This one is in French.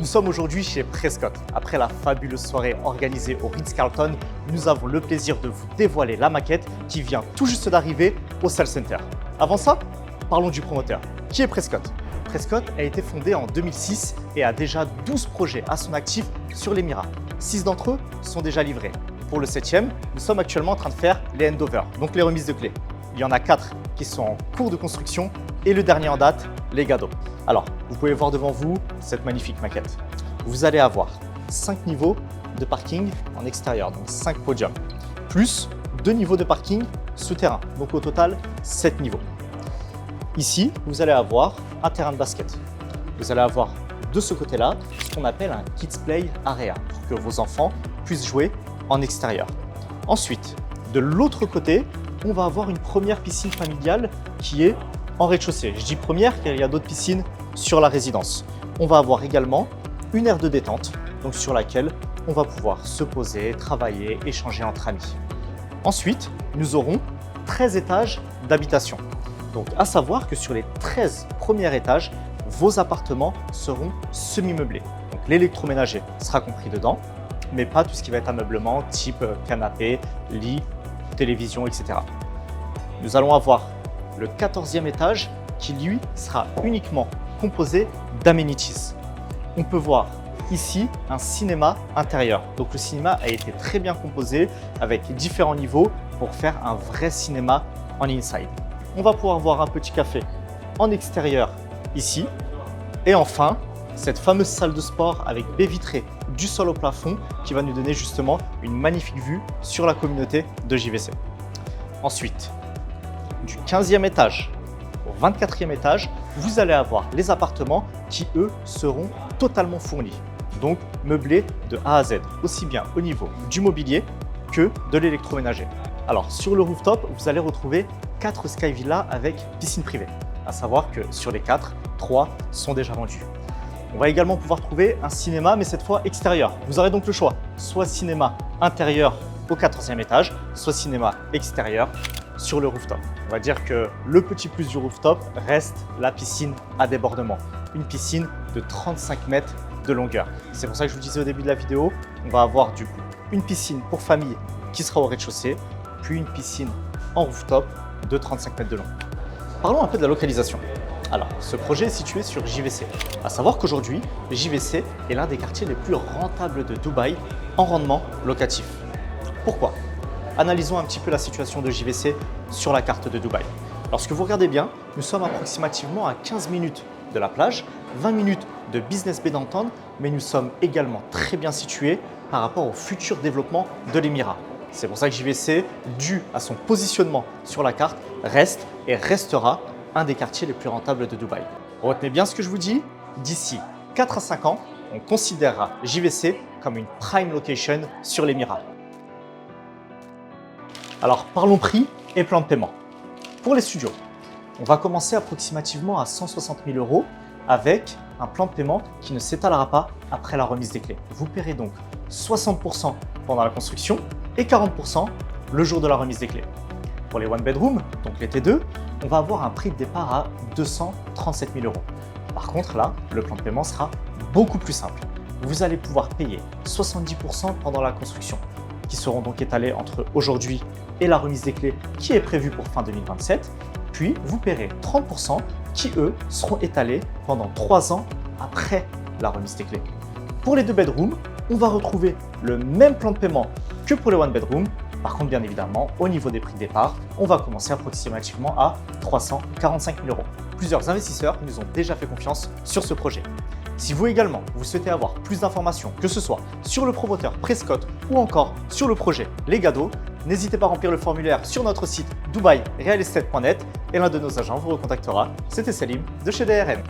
Nous sommes aujourd'hui chez Prescott. Après la fabuleuse soirée organisée au Ritz-Carlton, nous avons le plaisir de vous dévoiler la maquette qui vient tout juste d'arriver au Sales Center. Avant ça, parlons du promoteur. Qui est Prescott? Prescott a été fondé en 2006 et a déjà 12 projets à son actif sur l'Émirat. 6 d'entre eux sont déjà livrés. Pour le 7e, nous sommes actuellement en train de faire les handovers, donc les remises de clés. Il y en a 4 qui sont en cours de construction et le dernier en date, les Gado. Alors, vous pouvez voir devant vous cette magnifique maquette. Vous allez avoir 5 niveaux de parking en extérieur, donc 5 podiums, plus 2 niveaux de parking souterrain, donc au total 7 niveaux. Ici, vous allez avoir un terrain de basket. Vous allez avoir de ce côté-là ce qu'on appelle un Kids Play Area pour que vos enfants puissent jouer en extérieur. Ensuite, de l'autre côté, on va avoir une première piscine familiale qui est en rez-de-chaussée. Je dis première car il y a d'autres piscines sur la résidence. On va avoir également une aire de détente, donc sur laquelle on va pouvoir se poser, travailler, échanger entre amis. Ensuite, nous aurons 13 étages d'habitation. Donc à savoir que sur les 13 premiers étages, vos appartements seront semi-meublés. Donc l'électroménager sera compris dedans, mais pas tout ce qui va être ameublement type canapé, lit, télévision, etc. Nous allons avoir le 14e étage qui lui sera uniquement composé d'amenities. On peut voir ici un cinéma intérieur. Donc le cinéma a été très bien composé avec différents niveaux pour faire un vrai cinéma en inside. On va pouvoir voir un petit café en extérieur ici. Et enfin, cette fameuse salle de sport avec baie vitrée du sol au plafond qui va nous donner justement une magnifique vue sur la communauté de JVC. Ensuite, du 15e étage au 24e étage, vous allez avoir les appartements qui, eux, seront totalement fournis. Donc meublés de A à Z, aussi bien au niveau du mobilier que de l'électroménager. Alors sur le rooftop, vous allez retrouver 4 Sky Villas avec piscine privée. À savoir que sur les 4, 3 sont déjà vendus. On va également pouvoir trouver un cinéma, mais cette fois extérieur. Vous aurez donc le choix, soit cinéma intérieur au 14e étage, soit cinéma extérieur sur le rooftop. On va dire que le petit plus du rooftop reste la piscine à débordement. Une piscine de 35 mètres de longueur. C'est pour ça que je vous disais au début de la vidéo, on va avoir du coup une piscine pour famille qui sera au rez-de-chaussée, puis une piscine en rooftop de 35 mètres de long. Parlons un peu de la localisation. Alors, ce projet est situé sur JVC. À savoir qu'aujourd'hui, JVC est l'un des quartiers les plus rentables de Dubaï en rendement locatif. Pourquoi? Analysons un petit peu la situation de JVC sur la carte de Dubaï. Lorsque vous regardez bien, nous sommes approximativement à 15 minutes de la plage, 20 minutes de Business Bay Downtown, mais nous sommes également très bien situés par rapport au futur développement de l'Émirat. C'est pour ça que JVC, dû à son positionnement sur la carte, reste et restera un des quartiers les plus rentables de Dubaï. Retenez bien ce que je vous dis, d'ici 4 à 5 ans, on considérera JVC comme une prime location sur l'Émirat. Alors parlons prix et plan de paiement. Pour les studios, on va commencer approximativement à 160 000 € avec un plan de paiement qui ne s'étalera pas après la remise des clés. Vous paierez donc 60% pendant la construction et 40% le jour de la remise des clés. Pour les one bedroom, donc les T2, on va avoir un prix de départ à 237 000 €. Par contre là, le plan de paiement sera beaucoup plus simple. Vous allez pouvoir payer 70% pendant la construction, qui seront donc étalés entre aujourd'hui et la remise des clés qui est prévue pour fin 2027. Puis vous paierez 30% qui, eux, seront étalés pendant 3 ans après la remise des clés. Pour les 2 bedrooms, on va retrouver le même plan de paiement que pour les one bedroom. Par contre, bien évidemment, au niveau des prix de départ, on va commencer approximativement à 345 000 €. Plusieurs investisseurs nous ont déjà fait confiance sur ce projet. Si vous également, vous souhaitez avoir plus d'informations, que ce soit sur le promoteur Prescott ou encore sur le projet Les Gado, n'hésitez pas à remplir le formulaire sur notre site dubairealestate.net et l'un de nos agents vous recontactera. C'était Salim de chez DRN.